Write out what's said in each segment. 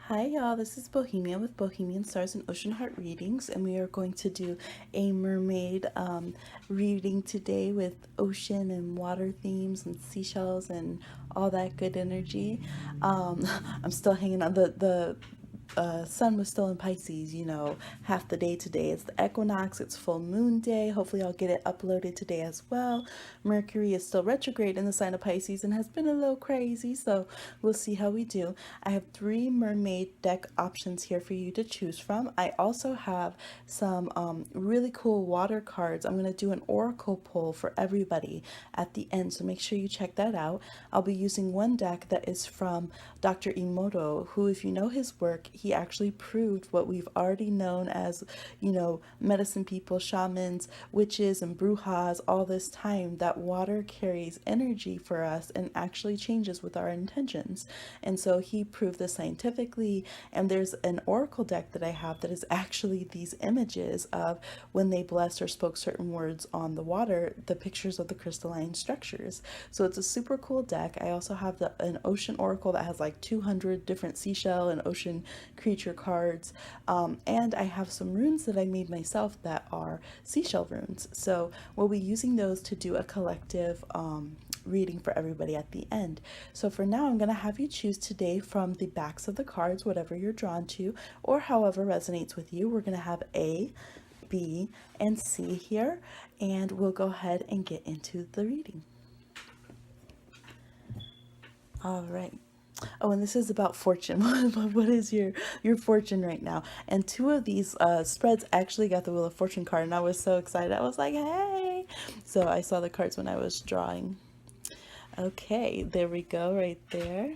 Hi y'all, this is Bohemia with Bohemian Stars and Ocean Heart Readings, and we are going to do a mermaid reading today with ocean and water themes and seashells and all that good energy. I'm still hanging on. The sun was still in Pisces, half the day today. It's the equinox, it's full moon day. Hopefully, I'll get it uploaded today as well. Mercury is still retrograde in the sign of Pisces and has been a little crazy, so we'll see how we do. I have three mermaid deck options here for you to choose from. I also have some really cool water cards. I'm going to do an oracle pull for everybody at the end, so make sure you check that out. I'll be using one deck that is from Dr. Emoto, who, if you know his work, he actually proved what we've already known as, medicine people, shamans, witches, and brujas all this time, that water carries energy for us and actually changes with our intentions. And so he proved this scientifically. And there's an oracle deck that I have that is actually these images of when they blessed or spoke certain words on the water, the pictures of the crystalline structures. So it's a super cool deck. I also have an ocean oracle that has like 200 different seashell and ocean creature cards. And I have some runes that I made myself that are seashell runes. So we'll be using those to do a collective reading for everybody at the end. So for now, I'm going to have you choose today from the backs of the cards, whatever you're drawn to, or however resonates with you. We're going to have A, B, and C here, and we'll go ahead and get into the reading. All right. Oh, and this is about fortune. What is your fortune right now? And two of these spreads actually got the Wheel of Fortune card, and I was so excited. I was like, hey! So I saw the cards when I was drawing. Okay, there we go, right there.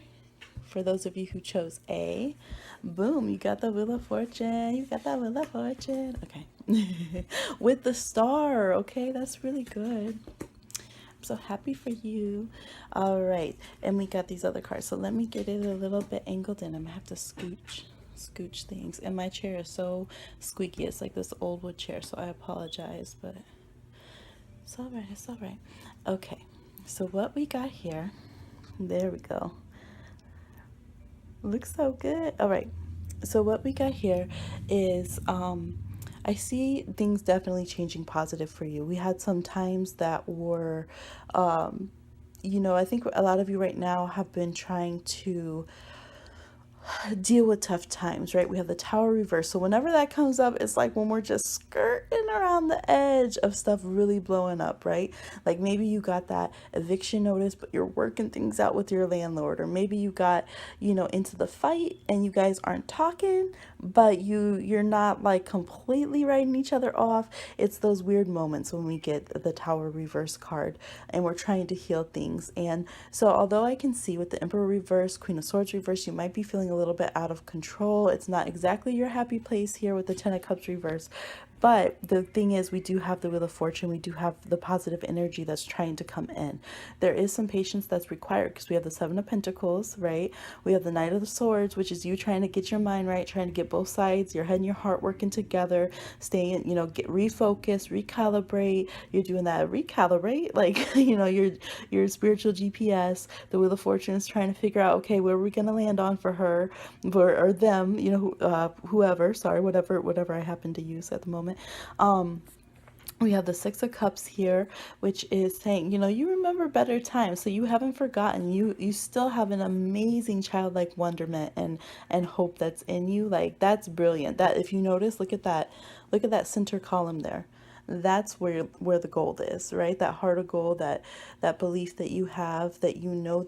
For those of you who chose A, boom, you got the Wheel of Fortune. You got that Wheel of Fortune. Okay. With the star. Okay, that's really good. I'm so happy for you. All right, and we got these other cards. So let me get it a little bit angled in. I'm gonna have to scooch things. And my chair is so squeaky. It's like this old wood chair, so I apologize, but it's all right. It's all right. Okay, so what we got here, there we go. Looks so good. All right. So what we got here is I see things definitely changing positive for you. We had some times that were I think a lot of you right now have been trying to deal with tough times, right? We have the tower reverse. So whenever that comes up, it's like when we're just skirting around the edge of stuff really blowing up, right? Like maybe you got that eviction notice, but you're working things out with your landlord, or maybe you got, into the fight and you guys aren't talking, but you're not like completely writing each other off. It's those weird moments when we get the tower reverse card and we're trying to heal things. And so although I can see with the Emperor reverse, Queen of Swords reverse, you might be feeling a little bit out of control. It's not exactly your happy place here with the Ten of Cups reverse. But the thing is, we do have the Wheel of Fortune. We do have the positive energy that's trying to come in. There is some patience that's required because we have the Seven of Pentacles, right? We have the Knight of the Swords, which is you trying to get your mind right, trying to get both sides, your head and your heart working together, staying, get refocused, recalibrate. You're doing that recalibrate, like, your spiritual GPS. The Wheel of Fortune is trying to figure out, okay, where are we going to land on for her or them, whoever, sorry, whatever I happen to use at the moment. We have the Six of Cups here, which is saying, you remember better times, so you haven't forgotten. You still have an amazing childlike wonderment and hope that's in you. Like, that's brilliant. That, if you notice, look at that center column there. That's where the gold is, right? That heart of gold, that belief that you have, that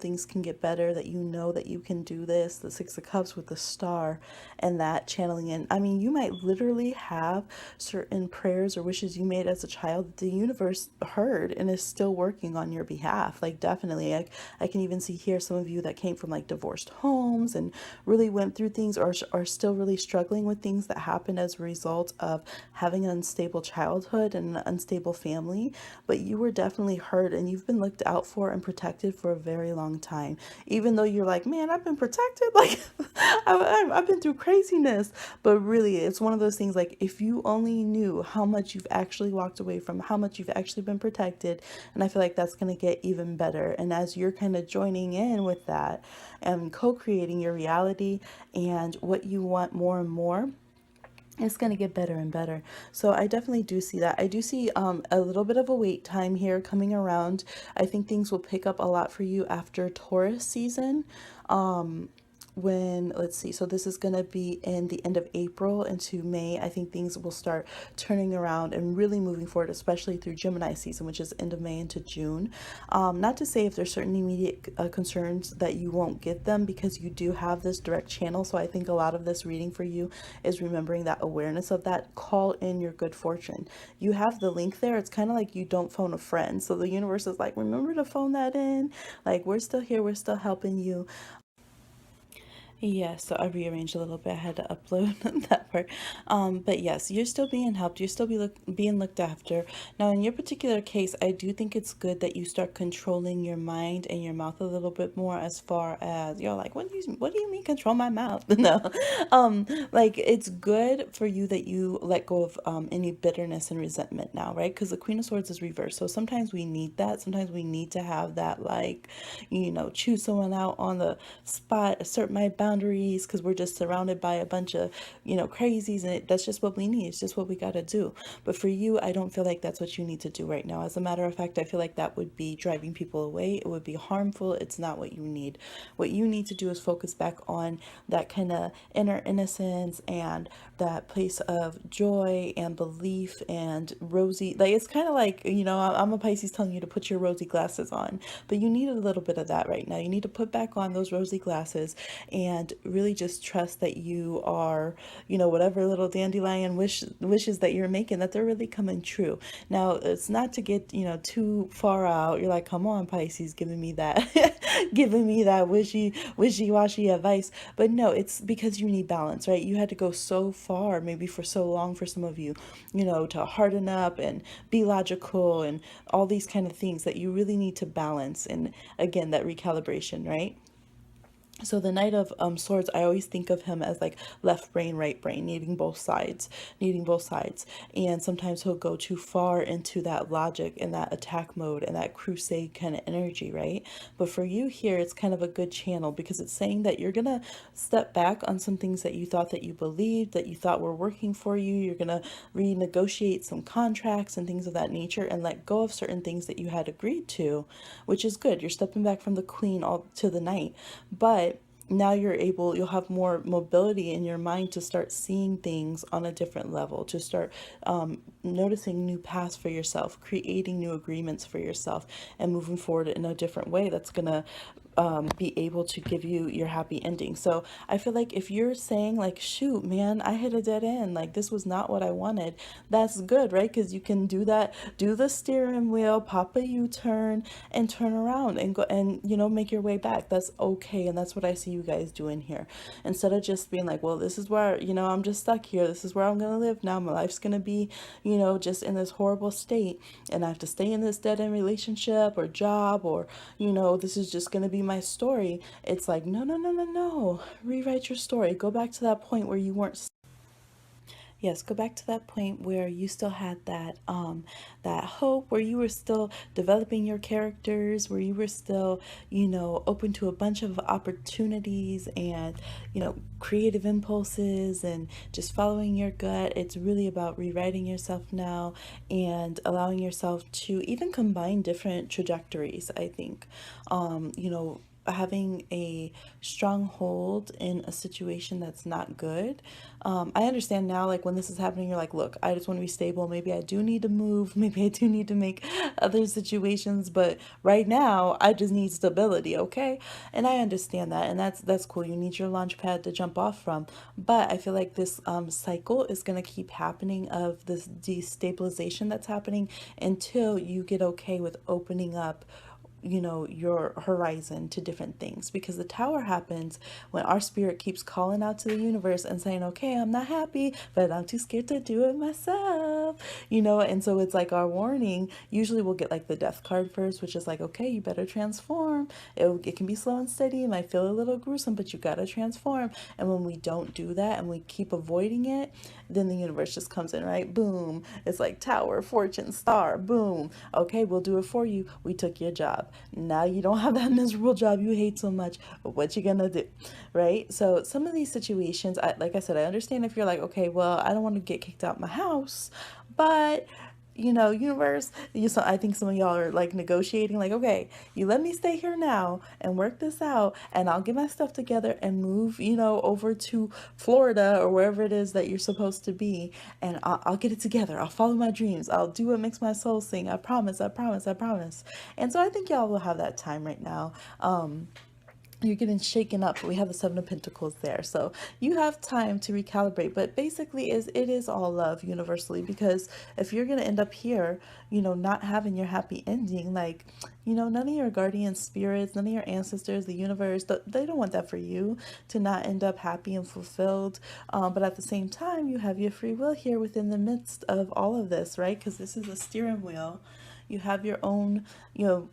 things can get better, that that you can do this. The Six of Cups with the star, and that channeling in. I mean, you might literally have certain prayers or wishes you made as a child that the universe heard and is still working on your behalf. Like, definitely, I can even see here some of you that came from like divorced homes and really went through things, or are still really struggling with things that happened as a result of having an unstable childhood. neighborhood and an unstable family, but you were definitely hurt and you've been looked out for and protected for a very long time. Even though you're like, man, I've been protected, like I've been through craziness, but really it's one of those things, like if you only knew how much you've actually walked away from, how much you've actually been protected. And I feel like that's going to get even better. And as you're kind of joining in with that and co-creating your reality and what you want more and more, it's going to get better and better. So I definitely do see that. I do see a little bit of a wait time here coming around. I think things will pick up a lot for you after Taurus season. When, let's see, so this is going to be in the end of April into May. I think things will start turning around and really moving forward, especially through Gemini season, which is end of May into June. Not to say if there's certain immediate concerns that you won't get them, because you do have this direct channel. So I think a lot of this reading for you is remembering that awareness of that. Call in your good fortune. You have the link there. It's kind of like you don't phone a friend. So the universe is like, remember to phone that in. Like, we're still here. We're still helping you. Yeah, so I rearranged a little bit. I had to upload that part. But yes, you're still being helped. You're still being looked after. Now, in your particular case, I do think it's good that you start controlling your mind and your mouth a little bit more. As far as you're like, what do you mean control my mouth? No, like it's good for you that you let go of any bitterness and resentment now, right? Because the Queen of Swords is reversed. So sometimes we need that. Sometimes we need to have that, like, choose someone out on the spot, assert my boundaries, because we're just surrounded by a bunch of, crazies, and that's just what we need. It's just what we got to do. But for you, I don't feel like that's what you need to do right now. As a matter of fact, I feel like that would be driving people away. It would be harmful. It's not what you need. What you need to do is focus back on that kind of inner innocence and that place of joy and belief and rosy. Like, it's kind of like, I'm a Pisces telling you to put your rosy glasses on, but you need a little bit of that right now. You need to put back on those rosy glasses and really just trust that you are, whatever little dandelion wishes that you're making, that they're really coming true. Now, it's not to get, too far out. You're like, come on, Pisces, giving me that, giving me that wishy-washy advice. But no, it's because you need balance, right? You had to go so far, maybe for so long for some of you, to harden up and be logical and all these kind of things that you really need to balance. And again, that recalibration, right? So the Knight of Swords, I always think of him as like left brain, right brain, needing both sides. And sometimes he'll go too far into that logic and that attack mode and that crusade kind of energy, right? But for you here, it's kind of a good channel, because it's saying that you're going to step back on some things that you thought that you believed, that you thought were working for you. You're going to renegotiate some contracts and things of that nature and let go of certain things that you had agreed to, which is good. You're stepping back from the Queen all to the Knight. But now you'll have more mobility in your mind to start seeing things on a different level, to start noticing new paths for yourself, creating new agreements for yourself, and moving forward in a different way that's going to be able to give you your happy ending. So I feel like if you're saying like, shoot, man, I hit a dead end, like this was not what I wanted, that's good, right? Because you can do that, do the steering wheel, pop a U-turn and turn around and go and, make your way back. That's okay. And that's what I see you guys doing here. Instead of just being like, well, this is where, I'm just stuck here. This is where I'm going to live now. My life's going to be, just in this horrible state, and I have to stay in this dead end relationship or job, or, this is just going to be my story. It's like, no, no, no, no, no. Rewrite your story. Go back to that point where you weren't. Yes, go back to that point where you still had that hope, where you were still developing your characters, where you were still, open to a bunch of opportunities and, creative impulses and just following your gut. It's really about rewriting yourself now and allowing yourself to even combine different trajectories, I think. Having a strong hold in a situation that's not good. I understand now, like when this is happening, you're like, look, I just want to be stable. Maybe I do need to move. Maybe I do need to make other situations. But right now, I just need stability, okay? And I understand that. And that's cool. You need your launch pad to jump off from. But I feel like this cycle is going to keep happening, of this destabilization that's happening, until you get okay with opening up your horizon to different things, because the tower happens when our spirit keeps calling out to the universe and saying, okay, I'm not happy, but I'm too scared to do it myself, and so it's like our warning. Usually we'll get like the death card first, which is like, okay, you better transform. It can be slow and steady, it might feel a little gruesome, but you gotta transform. And when we don't do that and we keep avoiding it, then the universe just comes in, right? Boom. It's like tower, fortune, star, boom. Okay, we'll do it for you. We took your job. Now you don't have that miserable job you hate so much. But what you gonna do? Right? So some of these situations, like I said, I understand if you're like, okay, well, I don't want to get kicked out my house, but universe, so I think some of y'all are like negotiating, like, okay, you let me stay here now and work this out, and I'll get my stuff together and move, over to Florida or wherever it is that you're supposed to be, and I'll get it together. I'll follow my dreams. I'll do what makes my soul sing. I promise, I promise, I promise. And so I think y'all will have that time right now. You're getting shaken up. We have the Seven of Pentacles there, so you have time to recalibrate. But basically, it is all love universally, because if you're gonna end up here, not having your happy ending, like, none of your guardian spirits, none of your ancestors, the universe, they don't want that for you to not end up happy and fulfilled. But at the same time, you have your free will here within the midst of all of this, right? Because this is a steering wheel. You have your own,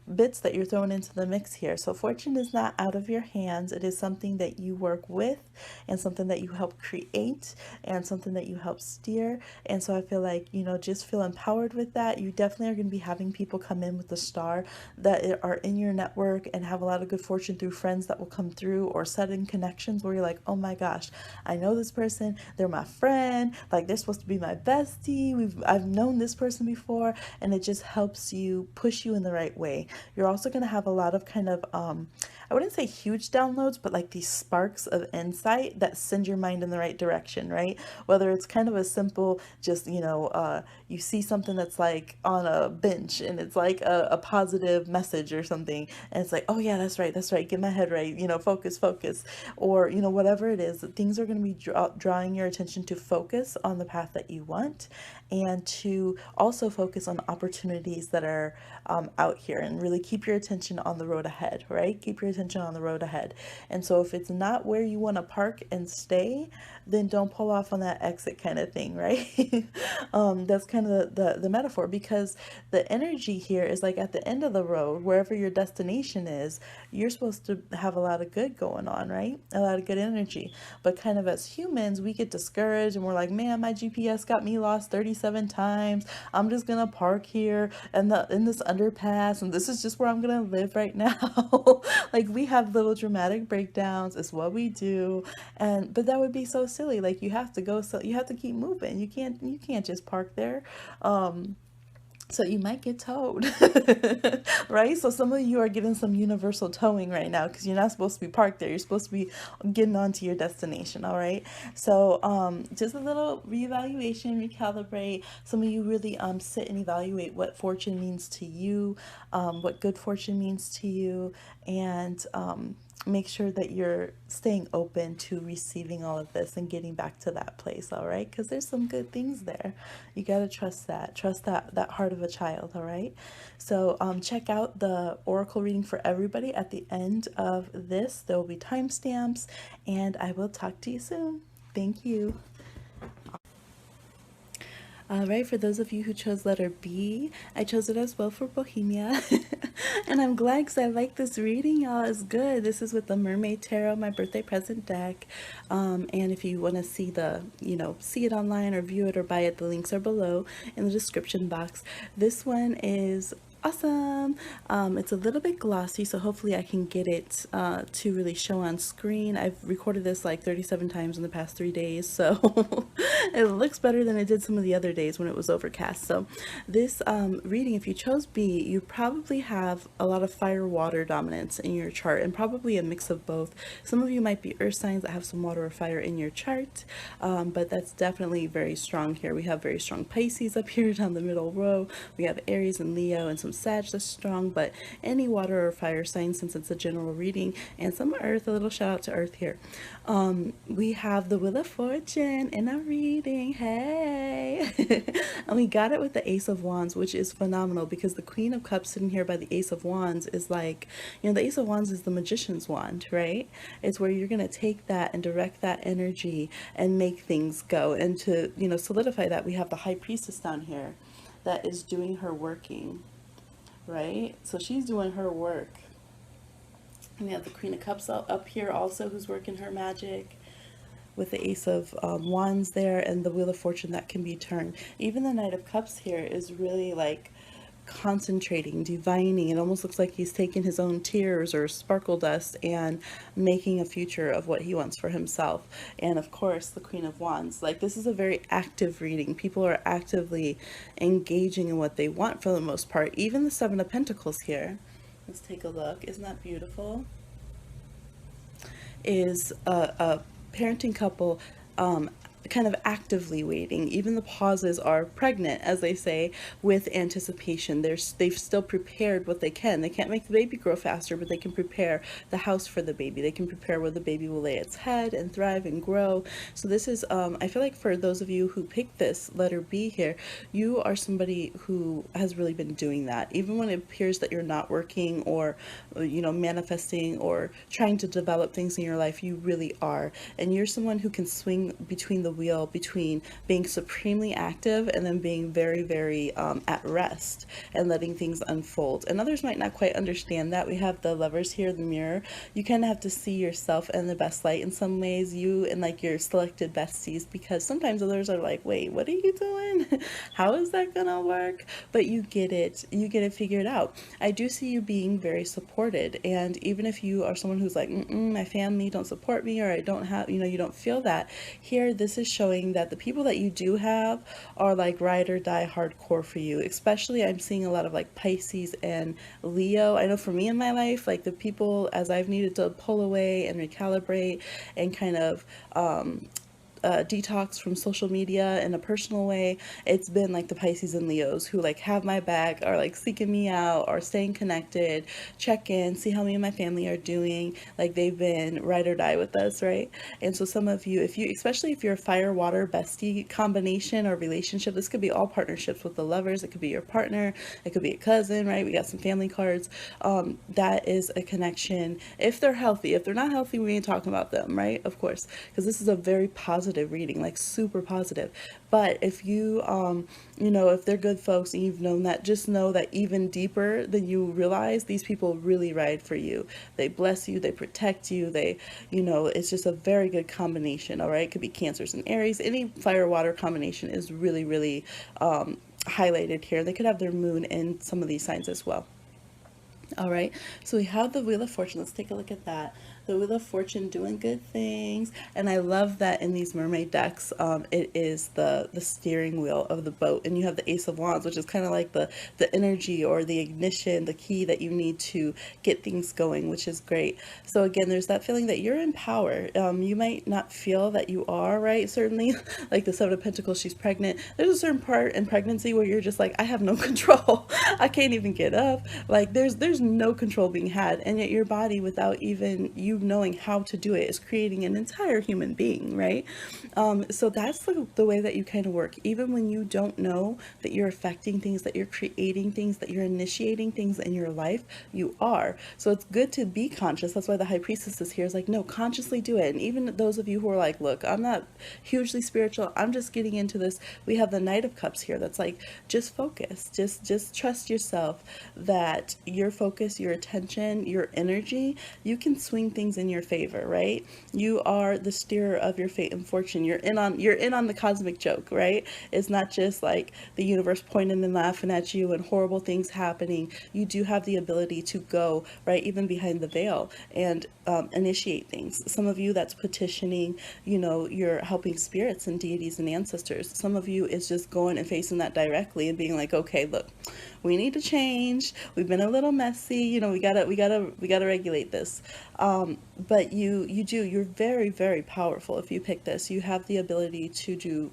bits that you're throwing into the mix here. So fortune is not out of your hands. It is something that you work with, and something that you help create, and something that you help steer. And so I feel like, just feel empowered with that. You definitely are going to be having people come in with the star that are in your network and have a lot of good fortune through friends that will come through, or sudden connections where you're like, oh my gosh, I know this person. They're my friend. Like, they're supposed to be my bestie. I've known this person before, and it just helps you, push you in the right way. You're also going to have a lot of kind of I wouldn't say huge downloads, but like these sparks of insight that send your mind in the right direction, right? Whether it's kind of a simple, just, you see something that's like on a bench, and it's like a positive message or something. And it's like, oh yeah, that's right. That's right. Get my head right. Focus, focus. Or, whatever it is, things are going to be drawing your attention to focus on the path that you want, and to also focus on opportunities that are out here, and really keep your attention on the road ahead, right? Keep your attention on the road ahead. And so if it's not where you want to park and stay, then don't pull off on that exit kind of thing, right? That's kind of the metaphor, because the energy here is like at the end of the road, wherever your destination is, you're supposed to have a lot of good going on, right? A lot of good energy. But kind of as humans, we get discouraged, and we're like, man, my GPS got me lost 37 times. I'm just gonna park here and in this underpass, and this is just where I'm gonna live right now. Like, we have little dramatic breakdowns. It's what we do. But that would be so silly. Like, you have to go, so you have to keep moving. You can't just park there. So you might get towed, right? So some of you are getting some universal towing right now, because you're not supposed to be parked there. You're supposed to be getting onto your destination, all right? So just a little reevaluation, recalibrate. Some of you really sit and evaluate what fortune means to you, what good fortune means to you, and make sure that you're staying open to receiving all of this and getting back to that place, all right? Because there's some good things there. You got to trust that heart of a child, all right? So check out the oracle reading for everybody at the end of this. There will be timestamps, and I will talk to you soon. Thank you. All right, for those of you who chose letter B, I chose it as well for Bohemia. And I'm glad, because I like this reading, y'all. It's good. This is with the Mermaid Tarot, my birthday present deck. And if you want to see see it online or view it or buy it, the links are below in the description box. This one is awesome. It's a little bit glossy, so hopefully I can get it to really show on screen. I've recorded this like 37 times in the past 3 days, so it looks better than it did some of the other days when it was overcast. So this reading, if you chose B, you probably have a lot of fire water dominance in your chart, and probably a mix of both. Some of you might be earth signs that have some water or fire in your chart, but that's definitely very strong here. We have very strong Pisces up here down the middle row. We have Aries and Leo, and some some Sag that's strong, but any water or fire sign since it's a general reading, and some Earth, a little shout out to Earth here. We have the Wheel of Fortune in our reading, hey! And we got it with the Ace of Wands, which is phenomenal because the Queen of Cups sitting here by the Ace of Wands is like, the Ace of Wands is the Magician's wand, right? It's where you're going to take that and direct that energy and make things go. And to, solidify that, we have the High Priestess down here that is doing her working, right? So she's doing her work. And we have the Queen of Cups up here also who's working her magic with the Ace of Wands there and the Wheel of Fortune that can be turned. Even the Knight of Cups here is really like concentrating, divining. It almost looks like he's taking his own tears or sparkle dust and making a future of what he wants for himself. And of course, the Queen of Wands. Like, this is a very active reading. People are actively engaging in what they want for the most part. Even the Seven of Pentacles here. Let's take a look. Isn't that beautiful? Is a parenting couple kind of actively waiting. Even the pauses are pregnant, as they say, with anticipation. They've still prepared what they can. They can't make the baby grow faster, but they can prepare the house for the baby. They can prepare where the baby will lay its head and thrive and grow. So this is, I feel like for those of you who picked this letter B here, you are somebody who has really been doing that. Even when it appears that you're not working or, manifesting or trying to develop things in your life, you really are. And you're someone who can swing between the wheel between being supremely active and then being very, very at rest and letting things unfold. And others might not quite understand that. We have the Lovers here, the mirror. You kind of have to see yourself in the best light in some ways, you and like your selected besties, because sometimes others are like, wait, what are you doing? How is that gonna work? But you get it figured out. I do see you being very supported, and even if you are someone who's like, my family don't support me, or I don't have, you don't feel that, here this is showing that the people that you do have are like ride or die hardcore for you. Especially I'm seeing a lot of like Pisces and Leo. I know for me in my life, like the people as I've needed to pull away and recalibrate and kind of detox from social media in a personal way, it's been like the Pisces and Leos who like have my back, are like seeking me out, are staying connected, check in, see how me and my family are doing. Like they've been ride or die with us, right? And so some of you, especially if you're a fire water bestie combination or relationship, this could be all partnerships with the Lovers, it could be your partner, it could be a cousin, right? We got some family cards. That is a connection if they're healthy. If they're not healthy, we ain't talking about them, right? Of course, because this is a very positive reading, like super positive. But if you if they're good folks and you've known that, just know that even deeper than you realize, these people really ride for you. They bless you, they protect you, they it's just a very good combination. All right, it could be Cancers and Aries. Any fire water combination is really, really highlighted here. They could have their moon in some of these signs as well. All right, so we have the Wheel of Fortune. Let's take a look at that. The Wheel of Fortune doing good things. And I love that in these mermaid decks, it is the steering wheel of the boat. And you have the Ace of Wands, which is kind of like the energy or the ignition, the key that you need to get things going, which is great. So again, there's that feeling that you're in power. You might not feel that you are, right? Certainly, like the Seven of Pentacles, she's pregnant. There's a certain part in pregnancy where you're just like, I have no control. I can't even get up. Like there's no control being had. And yet your body, without even you knowing how to do it, is creating an entire human being, right? So that's the way that you kind of work. Even when you don't know that you're affecting things, that you're creating things, that you're initiating things in your life, you are. So it's good to be conscious. That's why the High Priestess is here. Is like, no, consciously do it. And even those of you who are like, look, I'm not hugely spiritual, I'm just getting into this. We have the Knight of Cups here. That's like, just focus. Just trust yourself that your focus, your attention, your energy, you can swing things in your favor, right? You are the steerer of your fate and fortune. You're in on the cosmic joke, right? It's not just like the universe pointing and laughing at you and horrible things happening. You do have the ability to go right even behind the veil and initiate things. Some of you, that's petitioning, you're helping spirits and deities and ancestors. Some of you is just going and facing that directly and being like, okay, look, we need to change. We've been a little messy. We gotta regulate this. But you're very, very powerful. If you pick this, you have the ability to do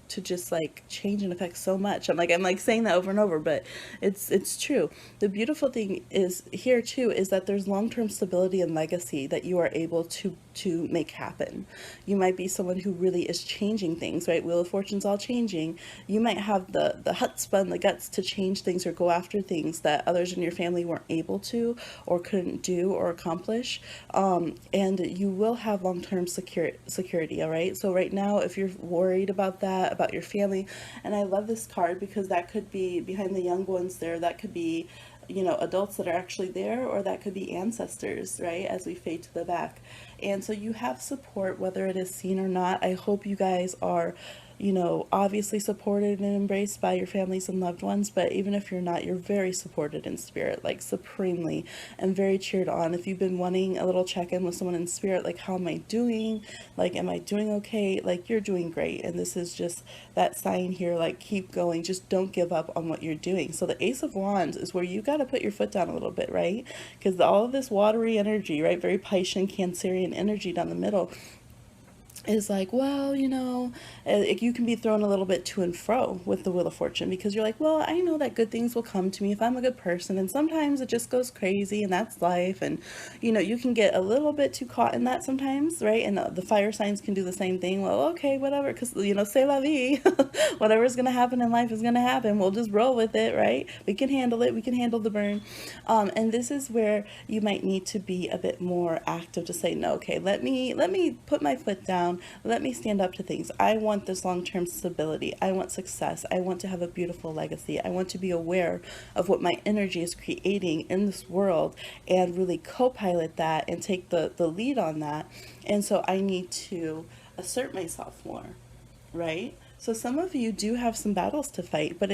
to just like change and affect so much. I'm like saying that over and over, but it's true. The beautiful thing is here too is that there's long-term stability and legacy that you are able to make happen. You might be someone who really is changing things, right? Wheel of Fortune's all changing. You might have the chutzpah and the guts to change things or go after things that others in your family weren't able to or couldn't do or accomplish. And you will have long-term security, all right? So right now, if you're worried about that, about your family, and I love this card because that could be behind the young ones there, that could be adults that are actually there, or that could be ancestors, right? As we fade to the back. And so you have support, whether it is seen or not. I hope you guys are, obviously supported and embraced by your families and loved ones, but even if you're not, you're very supported in spirit, like supremely, and very cheered on. If you've been wanting a little check-in with someone in spirit, like, how am I doing? Like, am I doing okay? Like, you're doing great. And this is just that sign here, like, keep going. Just don't give up on what you're doing. So the Ace of Wands is where you got to put your foot down a little bit, right? Because all of this watery energy, right? Very Piscean, Cancerian energy down the middle is like, well, you can be thrown a little bit to and fro with the Wheel of Fortune because you're like, well, I know that good things will come to me if I'm a good person. And sometimes it just goes crazy and that's life. And, you can get a little bit too caught in that sometimes, right? And the fire signs can do the same thing. Well, okay, whatever, because, c'est la vie. Whatever's going to happen in life is going to happen. We'll just roll with it, right? We can handle it. We can handle the burn. And this is where you might need to be a bit more active to say, no, okay, let me put my foot down. Let me stand up to things. I want this long-term stability. I want success. I want to have a beautiful legacy. I want to be aware of what my energy is creating in this world and really co-pilot that and take the lead on that. And so I need to assert myself more, right? So some of you do have some battles to fight, but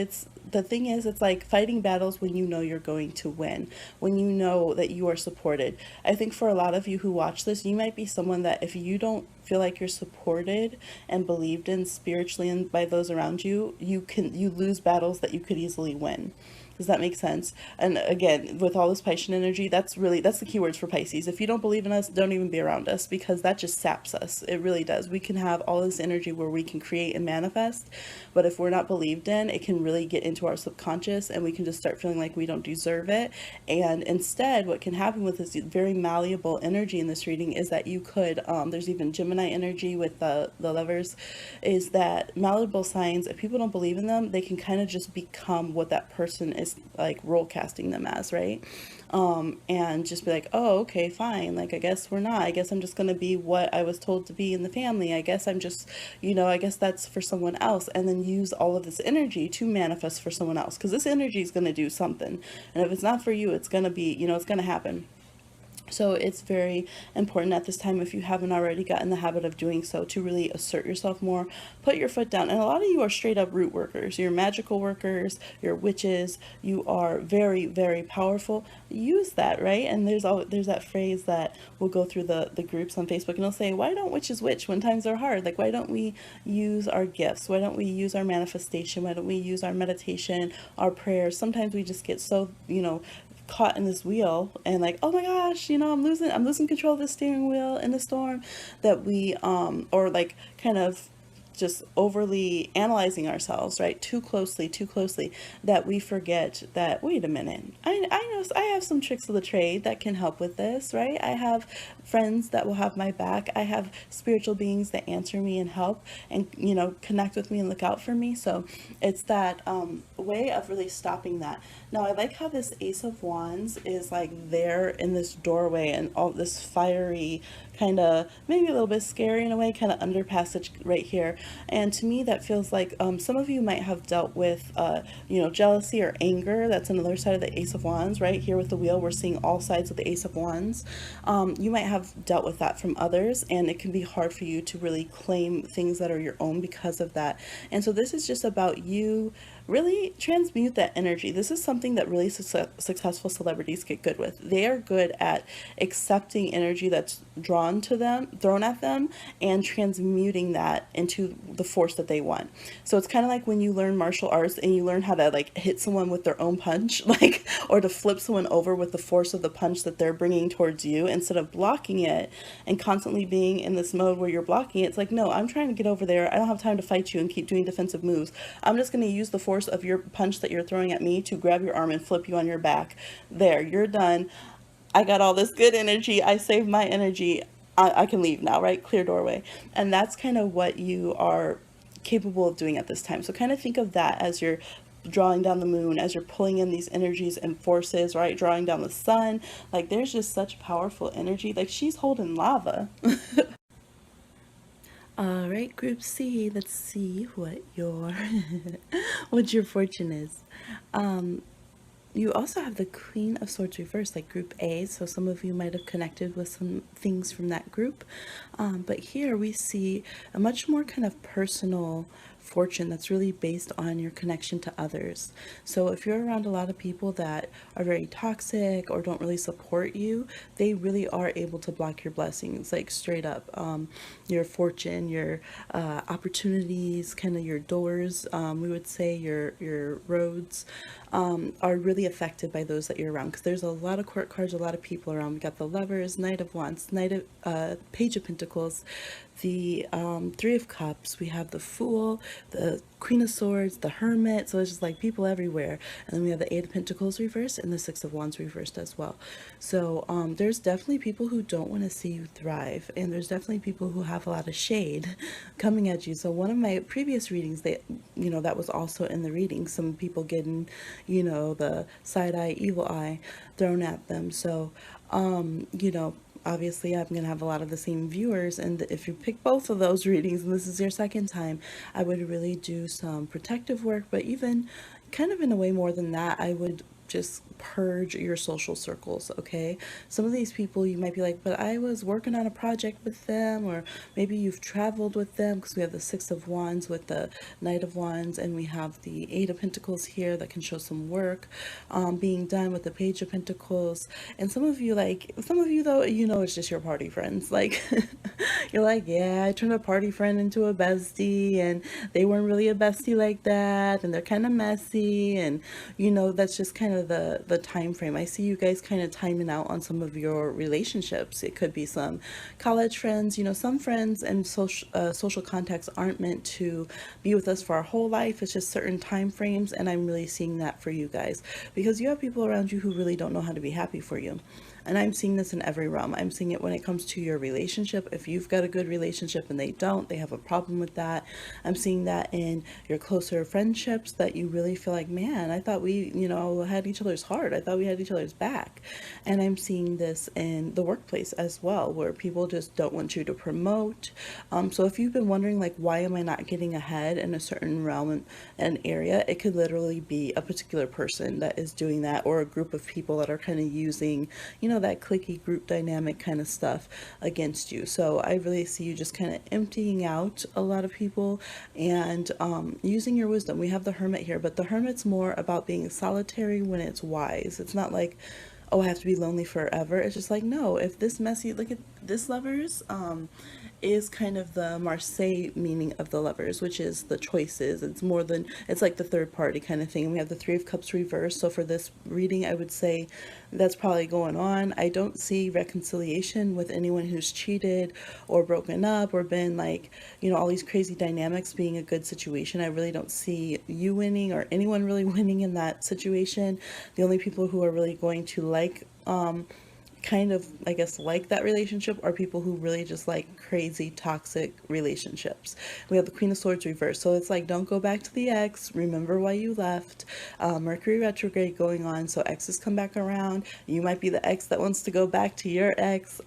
the thing is, it's like fighting battles when you know you're going to win, when you know that you are supported. I think for a lot of you who watch this, you might be someone that if you don't feel like you're supported and believed in spiritually and by those around you, you lose battles that you could easily win. Does that make sense? And again, with all this Piscean energy, that's the keywords for Pisces. If you don't believe in us, don't even be around us because that just saps us. It really does. We can have all this energy where we can create and manifest, but if we're not believed in, it can really get into our subconscious and we can just start feeling like we don't deserve it. And instead, what can happen with this very malleable energy in this reading is that you could, there's even Gemini energy with the lovers, is that malleable signs, if people don't believe in them, they can kind of just become what that person is like role casting them as, right? And just be like, oh, okay, fine. Like, I guess we're not. I guess I'm just going to be what I was told to be in the family. I guess I'm just, I guess that's for someone else. And then use all of this energy to manifest for someone else. Because this energy is going to do something. And if it's not for you, it's going to be, it's going to happen. So it's very important at this time, if you haven't already gotten the habit of doing so, to really assert yourself more, put your foot down. And a lot of you are straight up root workers. You're magical workers, you're witches, you are very, very powerful. Use that, right? And there's that phrase that will go through the groups on Facebook and they'll say, why don't witches witch when times are hard? Like, why don't we use our gifts? Why don't we use our manifestation? Why don't we use our meditation, our prayers? Sometimes we just get so, caught in this wheel and like, oh my gosh, I'm losing control of the steering wheel in the storm, that we or like kind of just overly analyzing ourselves, right? Too closely, that we forget that, wait a minute, I know I have some tricks of the trade that can help with this, right? I have friends that will have my back. I have spiritual beings that answer me and help and, connect with me and look out for me. So it's that way of really stopping that. Now, I like how this Ace of Wands is like there in this doorway and all this fiery kind of, maybe a little bit scary in a way, kind of under passage right here. And to me, that feels like some of you might have dealt with, jealousy or anger. That's another side of the Ace of Wands, right? Here with the wheel, we're seeing all sides of the Ace of Wands. You might have dealt with that from others, and it can be hard for you to really claim things that are your own because of that. And so this is just about you really transmute that energy. This is something that really successful celebrities get good with. They are good at accepting energy that's drawn to them, thrown at them, and transmuting that into the force that they want. So it's kind of like when you learn martial arts and you learn how to like hit someone with their own punch, like, or to flip someone over with the force of the punch that they're bringing towards you instead of blocking it and constantly being in this mode where you're blocking it. It's like, no, I'm trying to get over there. I don't have time to fight you and keep doing defensive moves. I'm just going to use the force of your punch that you're throwing at me to grab your arm and flip you on your back. There, you're done. I got all this good energy. I saved my energy. I can leave now, right? Clear doorway. And that's kind of what you are capable of doing at this time. So kind of think of that as you're drawing down the moon, as you're pulling in these energies and forces, right? Drawing down the sun. Like there's just such powerful energy. Like she's holding lava. All right, group C, let's see what your what your fortune is. You also have the Queen of Swords reversed, like Group A, so some of you might have connected with some things from that group. But here we see a much more kind of personal fortune that's really based on your connection to others. So if you're around a lot of people that are very toxic or don't really support you, they really are able to block your blessings, like straight up. Your fortune, your opportunities, kind of your doors, we would say your roads, are really affected by those that you're around, because there's a lot of court cards, a lot of people around. We got the Lovers, Knight of Wands, Page of Pentacles, the Three of Cups. We have the Fool, the Queen of Swords, the Hermit. So it's just like people everywhere. And then we have the Eight of Pentacles reversed and the Six of Wands reversed as well. So there's definitely people who don't want to see you thrive, and there's definitely people who have a lot of shade coming at you. So one of my previous readings, that was also in the reading, some people getting, the side eye, evil eye thrown at them. So obviously I'm going to have a lot of the same viewers, and if you pick both of those readings and this is your second time, I would really do some protective work, but even kind of in a way more than that, I would just purge your social circles. Okay, some of these people you might be like, but I was working on a project with them, or maybe you've traveled with them, because we have the Six of Wands with the Knight of Wands, and we have the Eight of Pentacles here that can show some work being done with the Page of Pentacles. And some of you though, it's just your party friends. Like you're like, yeah, I turned a party friend into a bestie, and they weren't really a bestie like that, and they're kind of messy, and that's just kind of the time frame. I see you guys kind of timing out on some of your relationships. It could be some college friends. Some friends and social contacts aren't meant to be with us for our whole life. It's just certain time frames, and I'm really seeing that for you guys, because you have people around you who really don't know how to be happy for you. And I'm seeing this in every realm. I'm seeing it when it comes to your relationship. If you've got a good relationship and they don't, they have a problem with that. I'm seeing that in your closer friendships, that you really feel like, man, I thought we, had each other's heart. I thought we had each other's back. And I'm seeing this in the workplace as well, where people just don't want you to promote. So if you've been wondering, like, why am I not getting ahead in a certain realm, an area, it could literally be a particular person that is doing that, or a group of people that are kind of using, that cliquey group dynamic kind of stuff against you. So I really see you just kind of emptying out a lot of people and using your wisdom. We have the Hermit here, but the Hermit's more about being solitary when it's wise. It's not like, oh, I have to be lonely forever. It's just like, no, if this messy, look at this, Lovers, is kind of the Marseille meaning of the Lovers, which is the choices. It's like the third party kind of thing. We have the Three of Cups reversed. So for this reading, I would say that's probably going on. I don't see reconciliation with anyone who's cheated or broken up or been like, all these crazy dynamics being a good situation. I really don't see you winning or anyone really winning in that situation. The only people who are really going to kind of, I guess, like that relationship are people who really just like crazy toxic relationships. We have the Queen of Swords reversed, so it's like, don't go back to the ex, remember why you left. Mercury retrograde going on, so exes come back around. You might be the ex that wants to go back to your ex.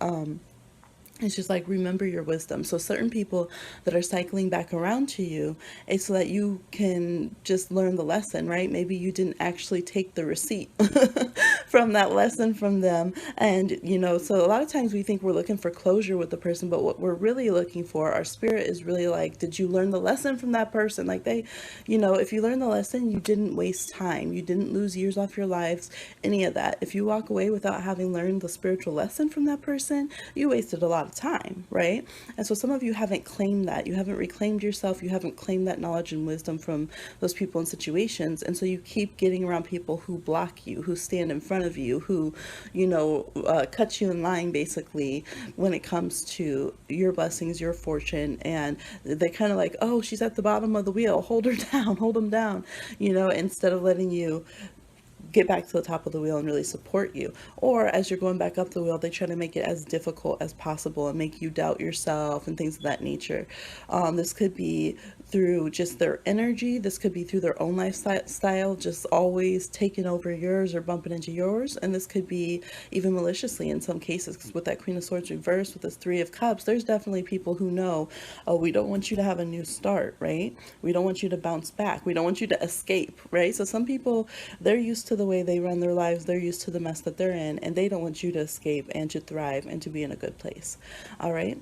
It's just like, remember your wisdom. So certain people that are cycling back around to you, it's so that you can just learn the lesson, right? Maybe you didn't actually take the receipt from that lesson from them. And, so a lot of times we think we're looking for closure with the person, but what we're really looking for, our spirit is really like, did you learn the lesson from that person? Like if you learn the lesson, you didn't waste time. You didn't lose years off your lives, any of that. If you walk away without having learned the spiritual lesson from that person, you wasted a lot of time, right? And so some of you haven't claimed that. You haven't reclaimed yourself. You haven't claimed that knowledge and wisdom from those people and situations. And so you keep getting around people who block you, who stand in front of you, who, cut you in line, basically, when it comes to your blessings, your fortune. And they kind of like, oh, she's at the bottom of the wheel. Hold her down, hold them down, instead of letting you get back to the top of the wheel and really support you. Or as you're going back up the wheel, they try to make it as difficult as possible and make you doubt yourself and things of that nature. This could be through just their energy. This could be through their own lifestyle, just always taking over yours or bumping into yours. And this could be even maliciously in some cases, because with that Queen of Swords reversed, with this Three of Cups, there's definitely people who know, oh, we don't want you to have a new start, right? We don't want you to bounce back. We don't want you to escape, right? So some people, they're used to the way they run their lives. They're used to the mess that they're in, and they don't want you to escape and to thrive and to be in a good place. All right.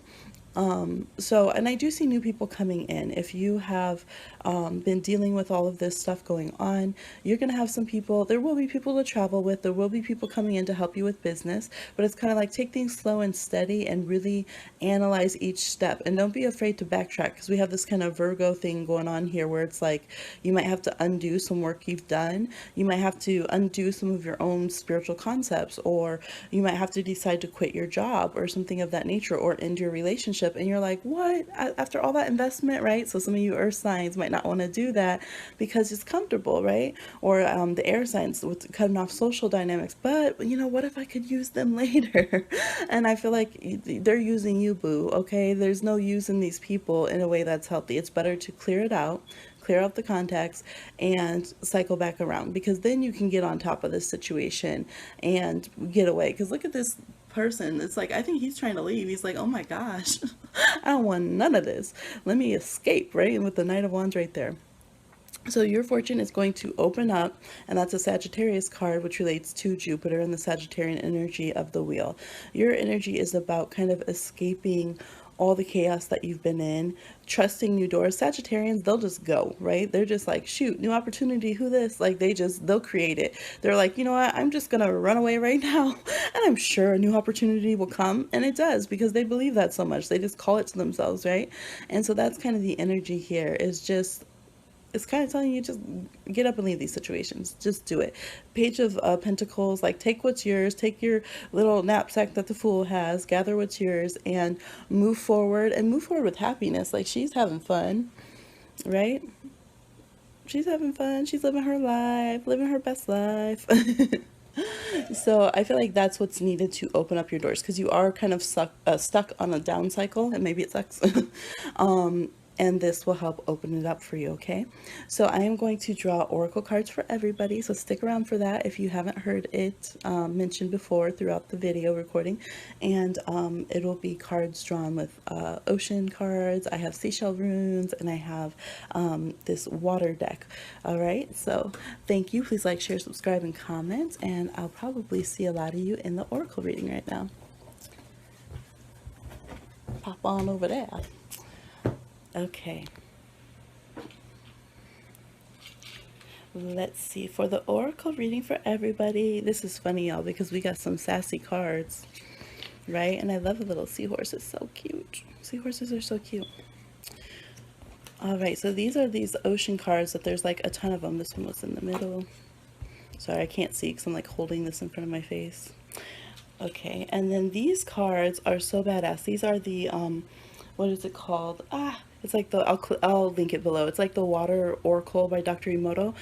And I do see new people coming in. If you have been dealing with all of this stuff going on, you're going to have some people, there will be people to travel with, there will be people coming in to help you with business, but it's kind of like, take things slow and steady and really analyze each step. And don't be afraid to backtrack, because we have this kind of Virgo thing going on here where it's like, you might have to undo some work you've done. You might have to undo some of your own spiritual concepts, or you might have to decide to quit your job or something of that nature, or end your relationship. And you're like, what? After all that investment, right? So some of you earth signs might not want to do that because it's comfortable, right? Or the air signs with cutting off social dynamics. But, what if I could use them later? And I feel like they're using you, boo, okay? There's no using these people in a way that's healthy. It's better to clear it out, clear out the contacts, and cycle back around, because then you can get on top of this situation and get away. Because look at this person. It's like, I think he's trying to leave. He's like, oh my gosh, I don't want none of this. Let me escape, right? And with the Knight of Wands right there. So your fortune is going to open up, and that's a Sagittarius card, which relates to Jupiter and the Sagittarian energy of the wheel. Your energy is about kind of escaping all the chaos that you've been in, trusting new doors. Sagittarians, they'll just go, right? They're just like, shoot, new opportunity, who this? Like, they'll create it. They're like, you know what, I'm just gonna run away right now, and I'm sure a new opportunity will come. And it does, because they believe that so much. They just call it to themselves, right? And so that's kind of the energy here, is just, it's kind of telling you, just get up and leave these situations. Just do it. Page of Pentacles, like, take what's yours, take your little knapsack that the Fool has, gather what's yours, and move forward, and move forward with happiness. Like, she's having fun, right? She's having fun. She's living her life, living her best life. So I feel like that's what's needed to open up your doors, because you are kind of stuck on a down cycle, and maybe it sucks. And this will help open it up for you, okay? So I am going to draw oracle cards for everybody, so stick around for that if you haven't heard it mentioned before throughout the video recording. And it'll be cards drawn with ocean cards. I have seashell runes, and I have this water deck. All right, so thank you. Please like, share, subscribe, and comment, and I'll probably see a lot of you in the oracle reading right now. Pop on over there. Okay. Let's see, for the oracle reading for everybody. This is funny, y'all, because we got some sassy cards, right? And I love the little seahorses. So cute. Seahorses are so cute. All right, so these are these ocean cards that there's like a ton of them. This one was in the middle. Sorry, I can't see because I'm like holding this in front of my face. Okay, and then these cards are so badass. These are the what is it called? It's like the, I'll link it below. It's like the Water Oracle by Dr. Emoto.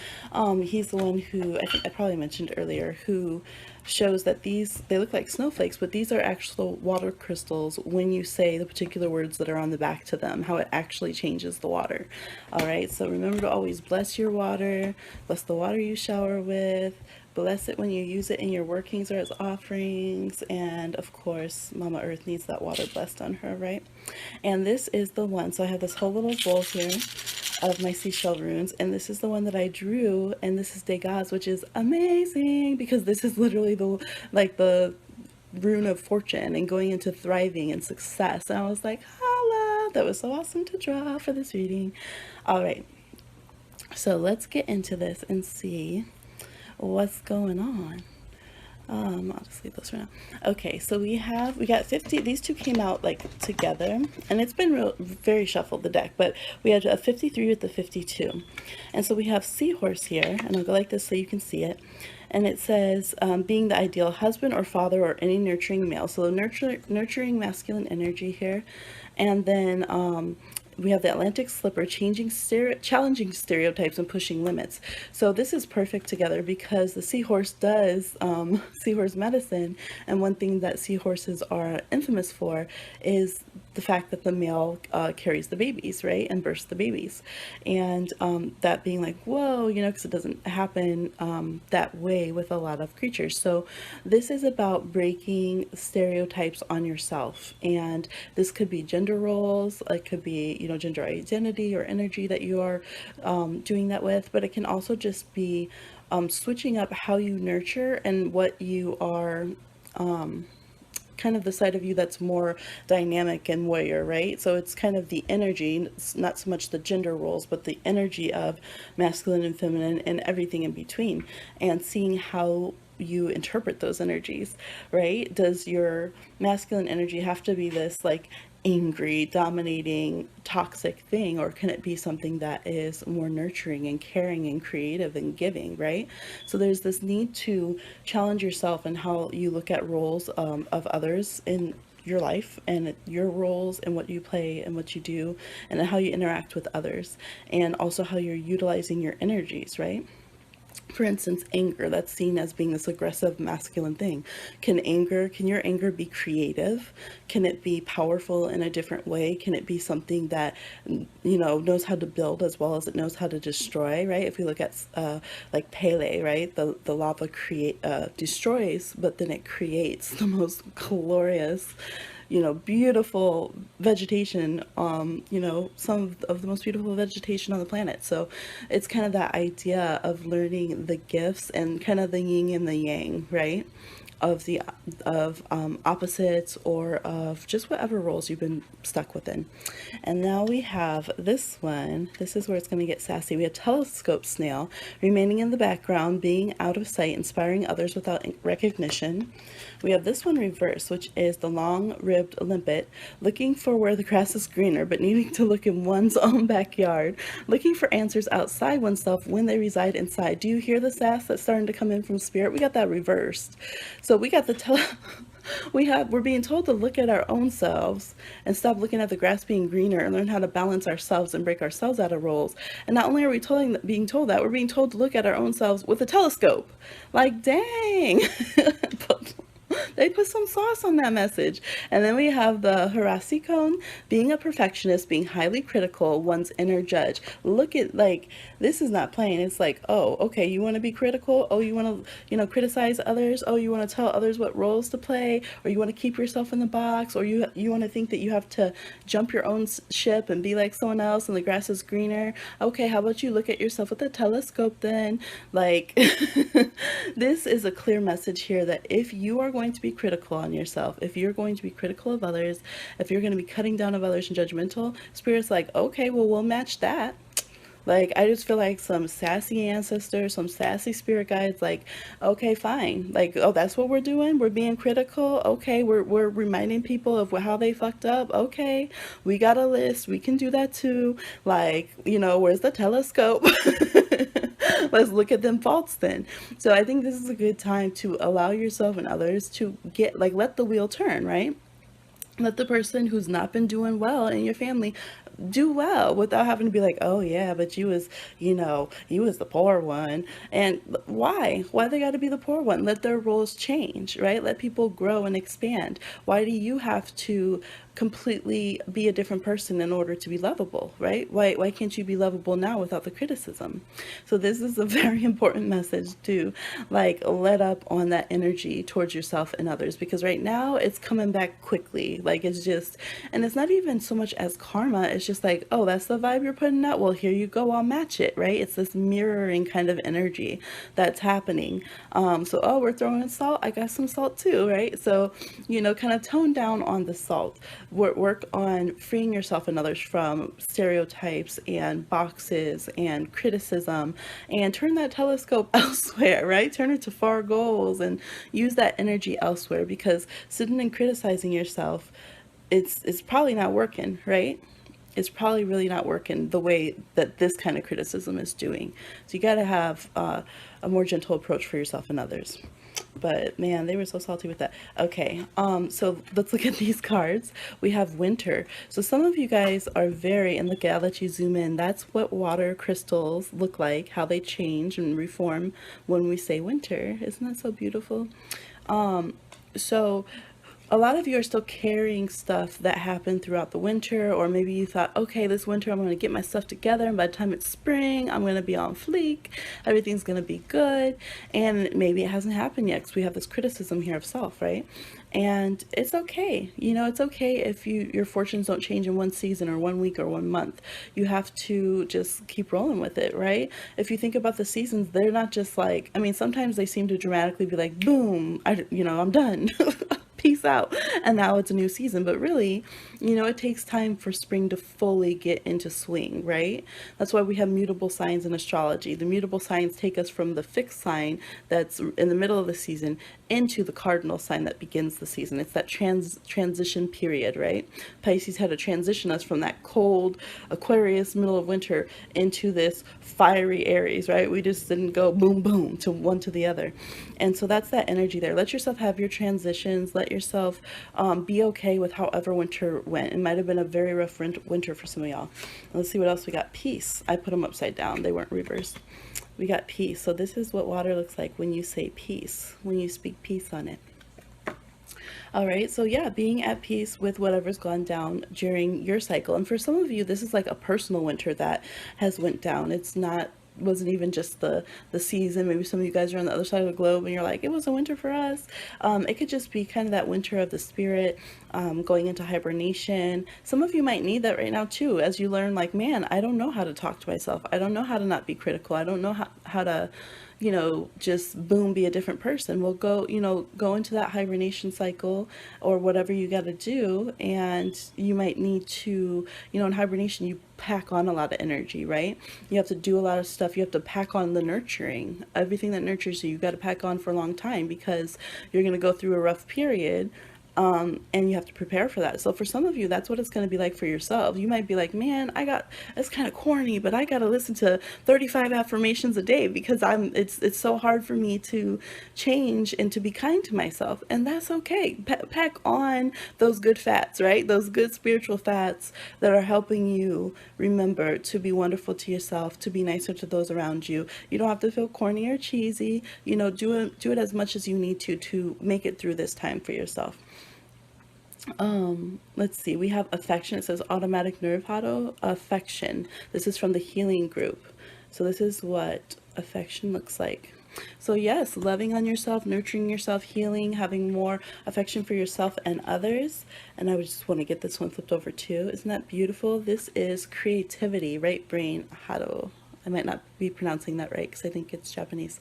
He's the one who, I think I probably mentioned earlier, who shows that these, they look like snowflakes, but these are actual water crystals when you say the particular words that are on the back to them, how it actually changes the water. All right, so remember to always bless your water, bless the water you shower with, bless it when you use it in your workings or as offerings. And of course, Mama Earth needs that water blessed on her, right? And this is the one. So I have this whole little bowl here of my seashell runes, and this is the one that I drew, and this is Degas, which is amazing because this is literally the rune of fortune and going into thriving and success. And I was like, holla, that was so awesome to draw for this reading. All right, so let's get into this and see what's going on. I'll just leave those for now. Okay, so we got 50. These two came out like together, and it's been very shuffled, the deck, but we had a 53 with the 52. And so we have Seahorse here, and I'll go like this so you can see it. And it says, being the ideal husband or father or any nurturing male. So nurturing masculine energy here. And then we have the Atlantic Slipper, challenging stereotypes and pushing limits. So this is perfect together because the seahorse does seahorse medicine, and one thing that seahorses are infamous for is the fact that the male carries the babies, right, and births the babies, and that being like, whoa, you know, because it doesn't happen that way with a lot of creatures. So this is about breaking stereotypes on yourself, and this could be gender roles, it could be, you know, gender identity or energy that you are doing that with, but it can also just be switching up how you nurture and what you are kind of the side of you that's more dynamic and warrior, right? So it's kind of the energy, it's not so much the gender roles, but the energy of masculine and feminine and everything in between, and seeing how you interpret those energies, right? Does your masculine energy have to be this like angry, dominating, toxic thing, or can it be something that is more nurturing and caring and creative and giving, right? So there's this need to challenge yourself and how you look at roles of others in your life, and your roles and what you play and what you do and how you interact with others, and also how you're utilizing your energies, right? For instance, anger, that's seen as being this aggressive masculine thing. Can your anger be creative? Can it be powerful in a different way? Can it be something that, you know, knows how to build as well as it knows how to destroy, right? If we look at like Pele, right? The lava destroys, but then it creates the most glorious, you know, beautiful vegetation, you know, some of the most beautiful vegetation on the planet. So it's kind of that idea of learning the gifts and kind of the yin and the yang, right? Of opposites, or of just whatever roles you've been stuck within. And now we have this one. This is where it's going to get sassy. We have telescope snail, remaining in the background, being out of sight, inspiring others without recognition. We have this one reversed, which is the long-ribbed limpet, looking for where the grass is greener, but needing to look in one's own backyard, looking for answers outside oneself when they reside inside. Do you hear the sass that's starting to come in from spirit? We got that reversed. So we got we're being told to look at our own selves and stop looking at the grass being greener, and learn how to balance ourselves and break ourselves out of roles. And not only are we being told that, we're being told to look at our own selves with a telescope. Like, dang. They put some sauce on that message. And then we have the Harasicon, being a perfectionist, being highly critical, one's inner judge. Look at, like, this is not playing. It's like, oh, okay, you want to be critical? Oh, you want to, you know, criticize others? Oh, you want to tell others what roles to play? Or you want to keep yourself in the box? Or you want to think that you have to jump your own ship and be like someone else and the grass is greener? Okay, how about you look at yourself with a telescope then? Like, this is a clear message here that if you are going to be critical on yourself, if you're going to be critical of others, if you're going to be cutting down of others and judgmental, Spirit's like, okay, well, we'll match that. Like, I just feel like some sassy ancestors, some sassy spirit guides, like, okay, fine. Like, oh, that's what we're doing? We're being critical? Okay, we're reminding people of how they fucked up? Okay, we got a list. We can do that too. Like, you know, where's the telescope? Let's look at them faults then. So I think this is a good time to allow yourself and others to let the wheel turn, right? Let the person who's not been doing well in your family do well without having to be like, oh yeah, but you was the poor one. And why they got to be the poor one? Let their roles change, right? Let people grow and expand. Why do you have to completely be a different person in order to be lovable, right? Why can't you be lovable now without the criticism? So this is a very important message to like let up on that energy towards yourself and others, because right now it's coming back quickly. Like it's just, and it's not even so much as karma, it's just like, oh, that's the vibe you're putting out, well, here you go, I'll match it, right? It's this mirroring kind of energy that's happening. So oh, we're throwing salt, I got some salt too, right? So kind of tone down on the salt. Work on freeing yourself and others from stereotypes and boxes and criticism, and turn that telescope elsewhere, right? Turn it to far goals and use that energy elsewhere, because sitting and criticizing yourself, it's probably not working, right? It's probably really not working the way that this kind of criticism is doing. So you got to have a more gentle approach for yourself and others. But man, they were so salty with that. Okay, so let's look at these cards. We have winter. So some of you guys are very, and look, I'll let you zoom in. That's what water crystals look like, how they change and reform when we say winter. Isn't that so beautiful? So a lot of you are still carrying stuff that happened throughout the winter, or maybe you thought, okay, this winter I'm going to get my stuff together, and by the time it's spring, I'm going to be on fleek, everything's going to be good, and maybe it hasn't happened yet because we have this criticism here of self, right? And it's okay. It's okay if your fortunes don't change in one season or 1 week or 1 month. You have to just keep rolling with it, right? If you think about the seasons, they're not just like, I mean, sometimes they seem to dramatically be like, boom, I'm done. Peace out, and now it's a new season. But really, it takes time for spring to fully get into swing, right? That's why we have mutable signs in astrology. The mutable signs take us from the fixed sign that's in the middle of the season into the cardinal sign that begins the season. It's that transition period, right? Pisces had to transition us from that cold Aquarius middle of winter into this fiery Aries, right? We just didn't go boom boom to one to the other. And so that's that energy there. Let yourself have your transitions. Let yourself be okay with however winter went. It might have been a very rough winter for some of y'all. Let's see what else we got. Peace. I put them upside down. They weren't reversed. We got peace. So this is what water looks like when you say peace, when you speak peace on it. All right, so yeah, being at peace with whatever's gone down during your cycle. And for some of you, this is like a personal winter that has went down. It's not, wasn't even just the season. Maybe some of you guys are on the other side of the globe and you're like, it was a winter for us. It could just be kind of that winter of the spirit, going into hibernation. Some of you might need that right now too, as you learn like, man, I don't know how to talk to myself. I don't know how to not be critical. I don't know how to just boom, be a different person. Well, go into that hibernation cycle or whatever you got to do. And you might need to, in hibernation, you pack on a lot of energy, right? You have to do a lot of stuff. You have to pack on the nurturing, everything that nurtures you. You got to pack on for a long time because you're going to go through a rough period. And you have to prepare for that. So for some of you, that's what it's going to be like for yourself. You might be like, man, it's kind of corny, but I got to listen to 35 affirmations a day because it's so hard for me to change and to be kind to myself. And that's okay. Pack on those good fats, right? Those good spiritual fats that are helping you remember to be wonderful to yourself, to be nicer to those around you. You don't have to feel corny or cheesy. Do it as much as you need to make it through this time for yourself. Let's see, we have affection. It says automatic nerve auto affection. This is from the healing group. So this is what affection looks like. So yes, loving on yourself, nurturing yourself, healing, having more affection for yourself and others. And I would just want to get this one flipped over too. Isn't that beautiful? This is creativity, right brain, hado. I might not be pronouncing that right because I think it's Japanese.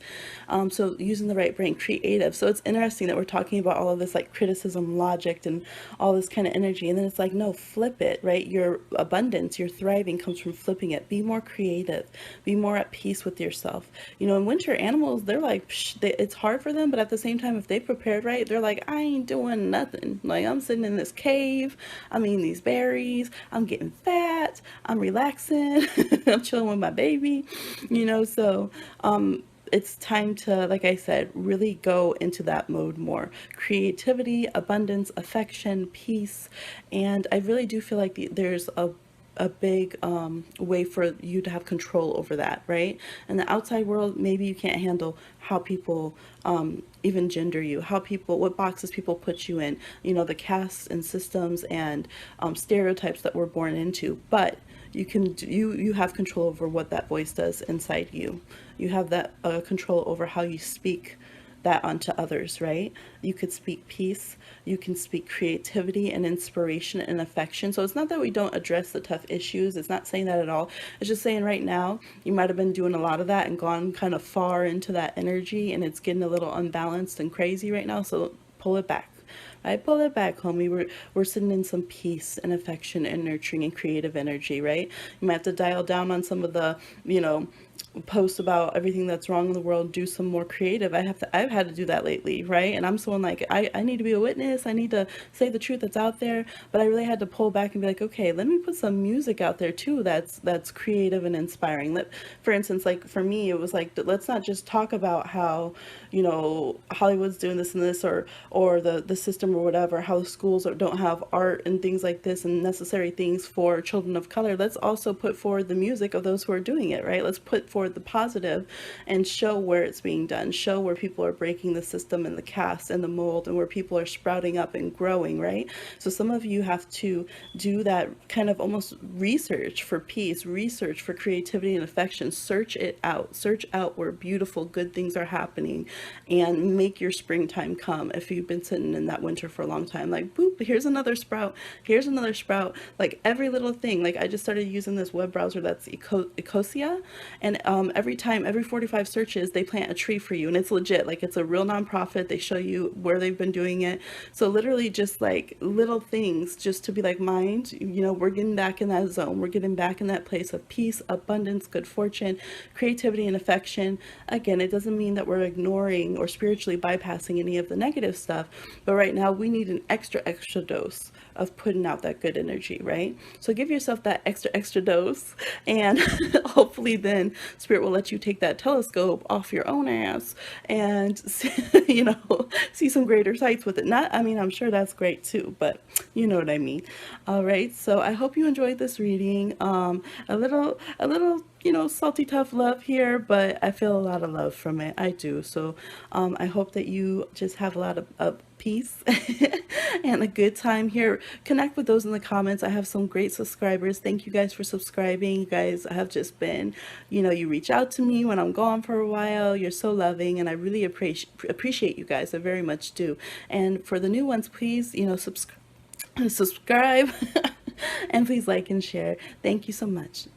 So using the right brain, creative. So it's interesting that we're talking about all of this like criticism, logic, and all this kind of energy. And then it's like, no, flip it, right? Your abundance, your thriving comes from flipping it. Be more creative. Be more at peace with yourself. In winter, animals, they're like, it's hard for them. But at the same time, if they prepared right, they're like, I ain't doing nothing. Like, I'm sitting in this cave. I'm eating these berries. I'm getting fat. I'm relaxing. I'm chilling with my baby. So it's time to, like I said, really go into that mode more. Creativity, abundance, affection, peace. And I really do feel like there's a a big way for you to have control over that, right? In the outside world, maybe you can't handle how people even gender you, how people, what boxes people put you in, you know, the castes and systems and stereotypes that we're born into. But you can you have control over what that voice does inside you. You have that control over how you speak that onto others, right? You could speak peace, you can speak creativity and inspiration and affection. So it's not that we don't address the tough issues, it's not saying that at all. It's just saying right now you might have been doing a lot of that and gone kind of far into that energy, and it's getting a little unbalanced and crazy right now. So pull it back. I pull it back, homie. We're sitting in some peace and affection and nurturing and creative energy, right? You might have to dial down on some of the, you know, post about everything that's wrong in the world, do some more creative. I've had to do that lately, right? And I'm someone like, I need to be a witness, I need to say the truth that's out there. But I really had to pull back and be like, okay, let me put some music out there too that's creative and inspiring. For instance, like for me, it was like, let's not just talk about how, you know, Hollywood's doing this and this, or the system or whatever, how the schools don't have art and things like this and necessary things for children of color. Let's also put forward the music of those who are doing it, right? Let's put forward the positive and show where it's being done, show where people are breaking the system and the cast and the mold, and where people are sprouting up and growing, right? So some of you have to do that kind of almost research for peace, research for creativity and affection. Search it out, search out where beautiful good things are happening, and make your springtime come. If you've been sitting in that winter for a long time, like boop, here's another sprout, here's another sprout, like every little thing. Like I just started using this web browser that's Ecosia, and every time, every 45 searches, they plant a tree for you, and it's legit. Like it's a real nonprofit. They show you where they've been doing it. So literally, just like little things, just to be like, mind, you know, we're getting back in that zone. We're getting back in that place of peace, abundance, good fortune, creativity, and affection. Again, it doesn't mean that we're ignoring or spiritually bypassing any of the negative stuff, but right now we need an extra dose of putting out that good energy, right? So give yourself that extra dose, and hopefully then spirit will let you take that telescope off your own ass and see, you know, see some greater sights with it. Not, I mean, I'm sure that's great too, but you know what I mean. All right, so I hope you enjoyed this reading. A little, you know, salty tough love here, but I feel a lot of love from it. I do. So I hope that you just have a lot of peace and a good time here. Connect with those in the comments. I have some great subscribers. Thank you guys for subscribing. You guys have just been, you know, you reach out to me when I'm gone for a while. You're so loving, and I really appreciate you guys. I very much do. And for the new ones, please, you know, subscribe and please like and share. Thank you so much.